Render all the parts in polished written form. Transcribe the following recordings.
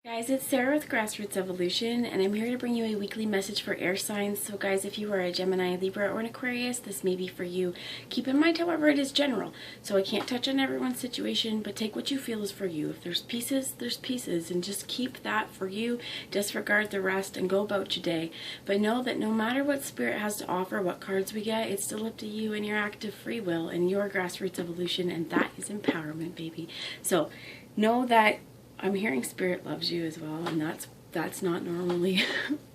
Guys, it's Sarah with Grassroots Evolution, and I'm here to bring you a weekly message for air signs. So guys, if you are a Gemini, Libra, or an Aquarius, this may be for you. Keep in mind, however, it is general, so I can't touch on everyone's situation, but take what you feel is for you. If there's pieces, and just keep that for you. Disregard the rest and go about your day. But know that no matter what Spirit has to offer, what cards we get, it's still up to you and your active free will and your Grassroots Evolution, and that is empowerment, baby. So know that I'm hearing Spirit loves you as well, and that's not normally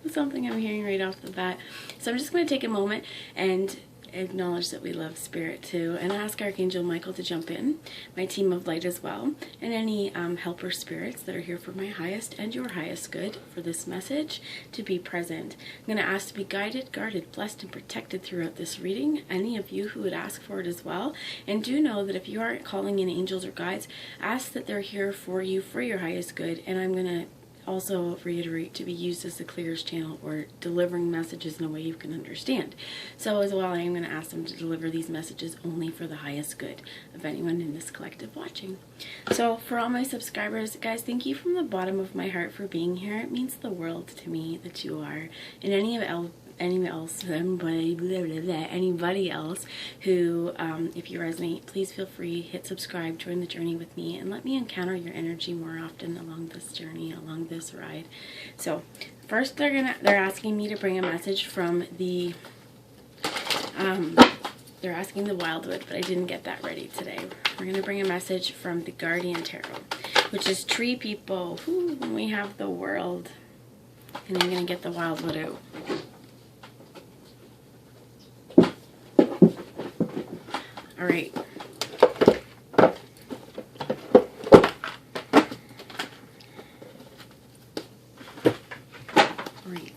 something I'm hearing right off the bat. So I'm just going to take a moment and acknowledge that we love Spirit too, and ask Archangel Michael to jump in, my team of light as well, and any helper spirits that are here for my highest and your highest good for this message to be present. I'm going to ask to be guided, guarded, blessed, and protected throughout this reading. Any of you who would ask for it as well. And do know that if you aren't calling in angels or guides, ask that they're here for you for your highest good. And I'm going to also reiterate to be used as the clearest channel or delivering messages in a way you can understand. So as well, I am going to ask them to deliver these messages only for the highest good of anyone in this collective watching. So for all my subscribers, guys, thank you from the bottom of my heart for being here. It means the world to me that you are. And anybody else who, if you resonate, please feel free, hit subscribe, join the journey with me, and let me encounter your energy more often along this journey, along this ride. So first they're asking me to bring a message from the they're asking the Wildwood, but I didn't get that ready today. We're going to bring a message from the Guardian Tarot, which is tree people. Ooh, we have the World, and I'm going to get the Wildwood out. All right.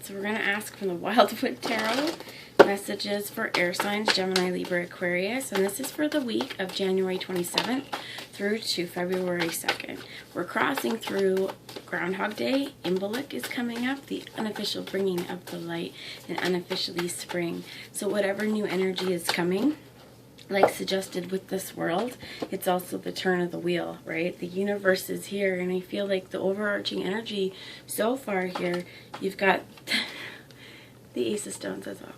So we're going to ask from the Wildwood Tarot messages for air signs, Gemini, Libra, Aquarius, and this is for the week of January 27th through to February 2nd. We're crossing through Groundhog Day. Imbolc is coming up, the unofficial bringing of the light, and unofficially spring. So whatever new energy is coming, like suggested with this world, it's also the turn of the wheel, right? The universe is here, and I feel like the overarching energy so far here, you've got the Ace of Stones as well.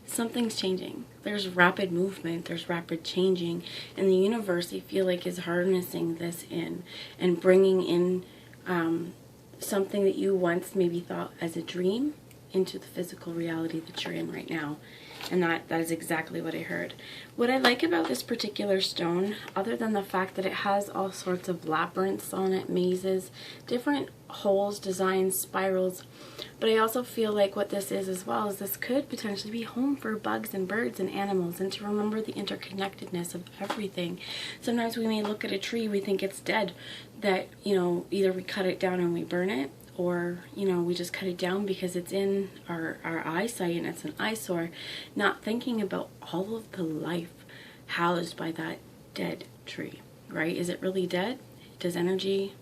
Something's changing. There's rapid movement, there's rapid changing, and the universe, I feel like, is harnessing this in and bringing in something that you once maybe thought as a dream into the physical reality that you're in right now. And that is exactly what I heard. What I like about this particular stone, other than the fact that it has all sorts of labyrinths on it, mazes, different holes, designs, spirals, but I also feel like what this is as well is this could potentially be home for bugs and birds and animals, and to remember the interconnectedness of everything. Sometimes we may look at a tree, we think it's dead, that, you know, either we cut it down and we burn it, or, you know, we just cut it down because it's in our eyesight and it's an eyesore, not thinking about all of the life housed by that dead tree, right? Is it really dead? Does energy,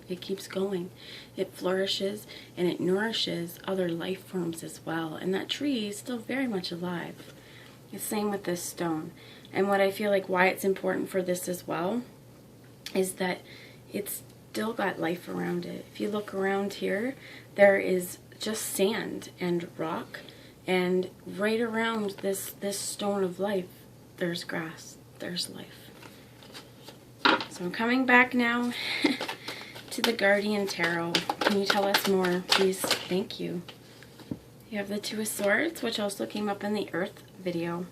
it keeps going. It flourishes and it nourishes other life forms as well. And that tree is still very much alive. It's the same with this stone. And what I feel like why it's important for this as well is that it's still got life around it. If you look around here, there is just sand and rock, and right around this stone of life, there's grass, there's life. So I'm coming back now to the Guardian Tarot. Can you tell us more, please? Thank you. You have the Two of Swords, which also came up in the Earth video,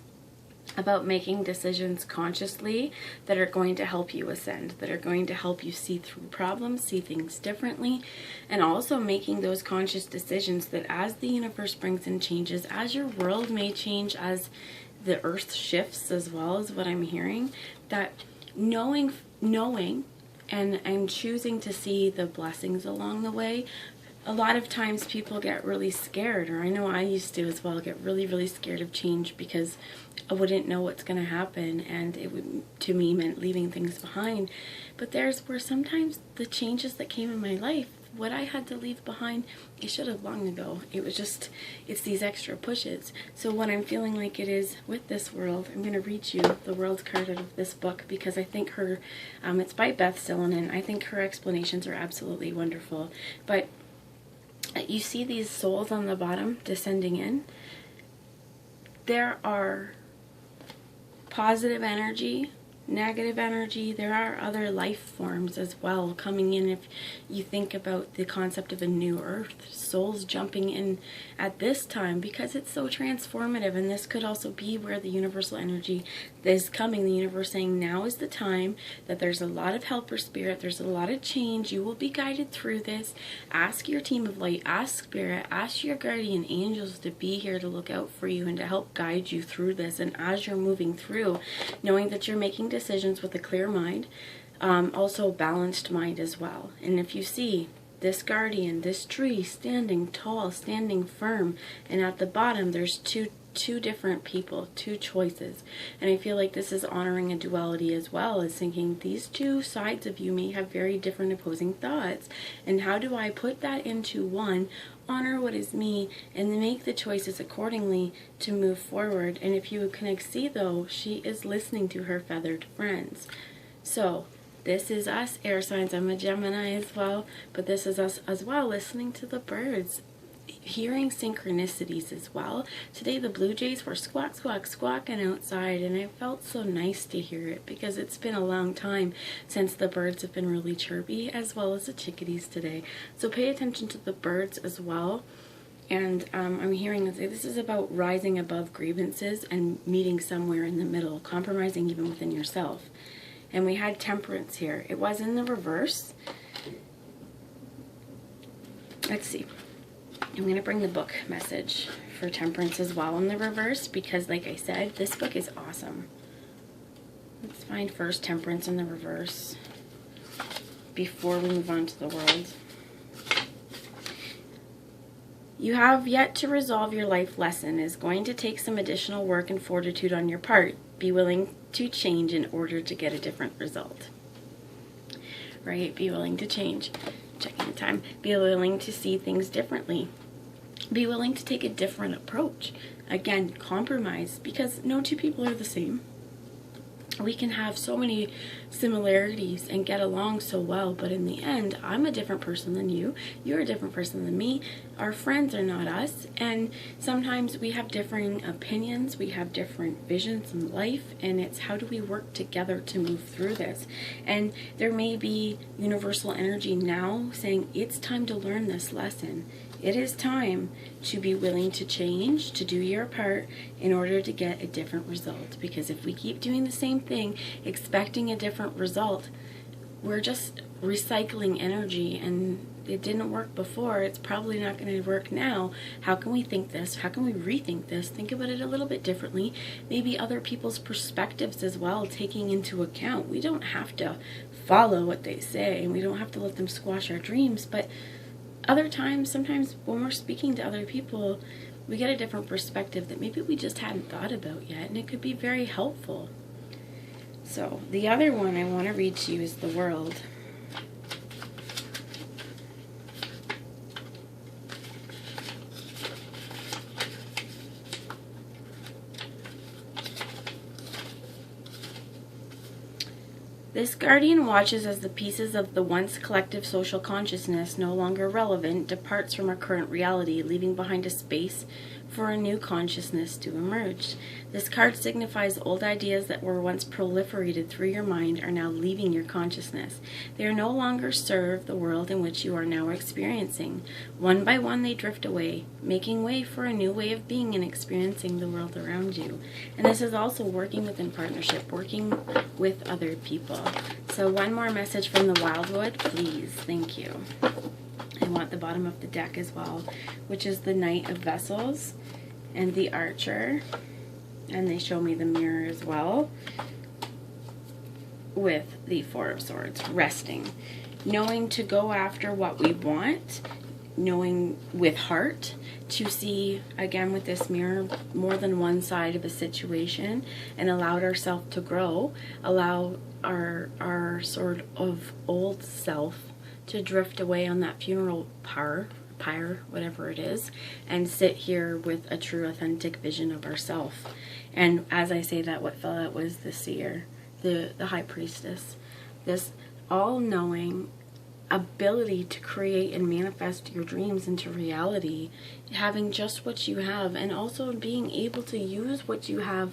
about making decisions consciously that are going to help you ascend, that are going to help you see through problems, see things differently, and also making those conscious decisions that as the universe brings in changes, as your world may change, as the earth shifts as well, as what I'm hearing, that knowing, and I'm choosing to see the blessings along the way. A lot of times people get really scared, or I know I used to as well, get really, really scared of change because I wouldn't know what's going to happen, and it would, to me, meant leaving things behind. But there's where sometimes the changes that came in my life, what I had to leave behind, I should have long ago. It was just, it's these extra pushes. So what I'm feeling like it is with this world, I'm going to read you the world card out of this book, because I think her, it's by Beth Sillenan. I think her explanations are absolutely wonderful. But you see these souls on the bottom descending in. There are positive energy, negative energy. There are other life forms as well coming in. If you think about the concept of a new earth, souls jumping in at this time, because it's so transformative. And this could also be where the universal energy is coming, the universe saying now is the time, that there's a lot of helper spirit, there's a lot of change, you will be guided through this. Ask your team of light, ask spirit, ask your guardian angels to be here to look out for you and to help guide you through this. And as you're moving through, knowing that you're making decisions with a clear mind, also balanced mind as well. And if you see this guardian, this tree standing tall, standing firm, and at the bottom there's two different people, two choices. And I feel like this is honoring a duality as well, as thinking these two sides of you may have very different opposing thoughts, and how do I put that into one, honor what is me, and then make the choices accordingly to move forward. And if you can see though, she is listening to her feathered friends. So this is us air signs. I'm a Gemini as well, but this is us as well, listening to the birds, hearing synchronicities as well. Today the blue jays were squawk, squawk, squawking outside, and it felt so nice to hear it, because it's been a long time since the birds have been really chirpy, as well as the chickadees today. So pay attention to the birds as well. And I'm hearing this is about rising above grievances and meeting somewhere in the middle, compromising even within yourself. And we had temperance here. It was in the reverse. Let's see. I'm going to bring the book message for temperance as well in the reverse, because like I said, this book is awesome. Let's find first temperance in the reverse before we move on to the world. You have yet to resolve your life lesson. It is going to take some additional work and fortitude on your part. Be willing to change in order to get a different result. Right? Be willing to change. Checking the time. Be willing to see things differently. Be willing to take a different approach. Again, compromise, because no two people are the same. We can have so many similarities and get along so well, but in the end, I'm a different person than you. You're a different person than me. Our friends are not us, and sometimes we have differing opinions, we have different visions in life, and it's how do we work together to move through this. And there may be universal energy now saying it's time to learn this lesson. It is time to be willing to change, to do your part in order to get a different result. Because if we keep doing the same thing, expecting a different result, we're just recycling energy, and it didn't work before. It's probably not going to work now. How can we think this? How can we rethink this? Think about it a little bit differently. Maybe other people's perspectives as well, taking into account. We don't have to follow what they say, and we don't have to let them squash our dreams, but other times, sometimes when we're speaking to other people, we get a different perspective that maybe we just hadn't thought about yet, and it could be very helpful. So the other one I want to read to you is the world. This guardian watches as the pieces of the once collective social consciousness, no longer relevant, departs from our current reality, leaving behind a space for a new consciousness to emerge. This card signifies old ideas that were once proliferated through your mind are now leaving your consciousness. They are no longer serve the world in which you are now experiencing. One by one they drift away, making way for a new way of being and experiencing the world around you. And this is also working within partnership, working with other people. So one more message from the Wildwood, please. Thank you. I want the bottom of the deck as well, which is the Knight of Vessels and the Archer. And they show me the Mirror as well with the Four of Swords. Resting. Knowing to go after what we want. Knowing with heart to see, again with this Mirror, more than one side of a situation, and allowed ourselves to grow. Allow our sort of old self to drift away on that funeral pyre, whatever it is, and sit here with a true authentic vision of ourself. And as I say that, what fell out was the seer, the high priestess, this all-knowing ability to create and manifest your dreams into reality, having just what you have, and also being able to use what you have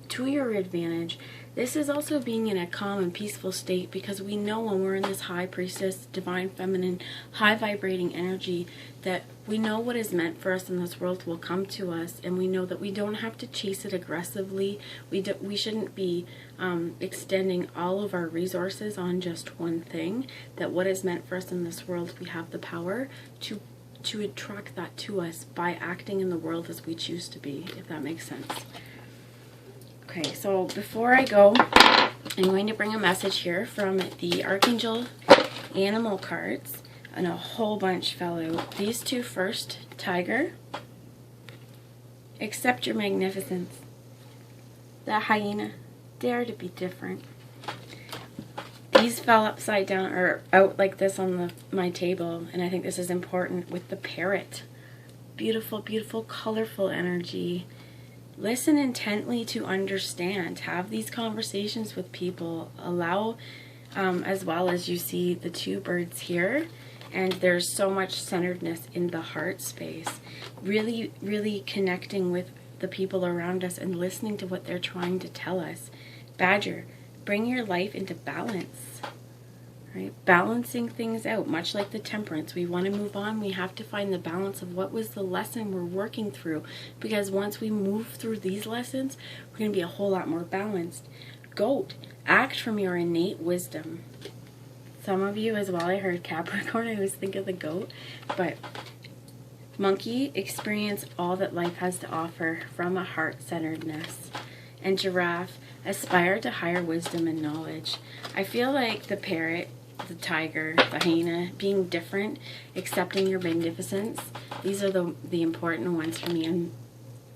to your advantage. This is also being in a calm and peaceful state, because we know when we're in this high priestess, divine feminine, high vibrating energy, that we know what is meant for us in this world will come to us, and we know that we don't have to chase it aggressively. We shouldn't be extending all of our resources on just one thing. That what is meant for us in this world, we have the power to attract that to us by acting in the world as we choose to be, if that makes sense. Okay, so before I go, I'm going to bring a message here from the Archangel Animal cards, and a whole bunch fell out. These two first, Tiger, accept your magnificence. The Hyena, dare to be different. These fell upside down, or out like this on my table, and I think this is important with the Parrot. Beautiful, beautiful, colorful energy. Listen intently to understand. Have these conversations with people. Allow, as well as you see the two birds here, and there's so much centeredness in the heart space. Really, really connecting with the people around us and listening to what they're trying to tell us. Badger, bring your life into balance. Right? Balancing things out, much like the Temperance. We want to move on. We have to find the balance of what was the lesson we're working through, because once we move through these lessons, we're going to be a whole lot more balanced. Goat, act from your innate wisdom. Some of you as well, I heard Capricorn, I always think of the goat, but Monkey, experience all that life has to offer from a heart-centeredness. And Giraffe, aspire to higher wisdom and knowledge. I feel like the Parrot, the Tiger, the Hyena, being different, accepting your magnificence, these are the important ones for me. And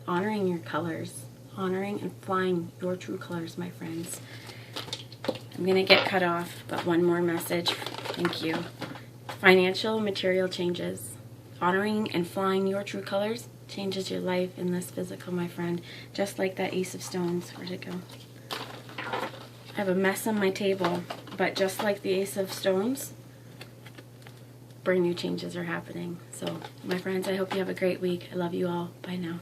honoring your colors, honoring and flying your true colors, my friends. I'm going to get cut off, but one more message. Thank you. Financial, material changes. Honoring and flying your true colors changes your life in this physical, my friend. Just like that Ace of Stones. Where'd it go? I have a mess on my table, but just like the Ace of Stones, brand new changes are happening. So, my friends, I hope you have a great week. I love you all. Bye now.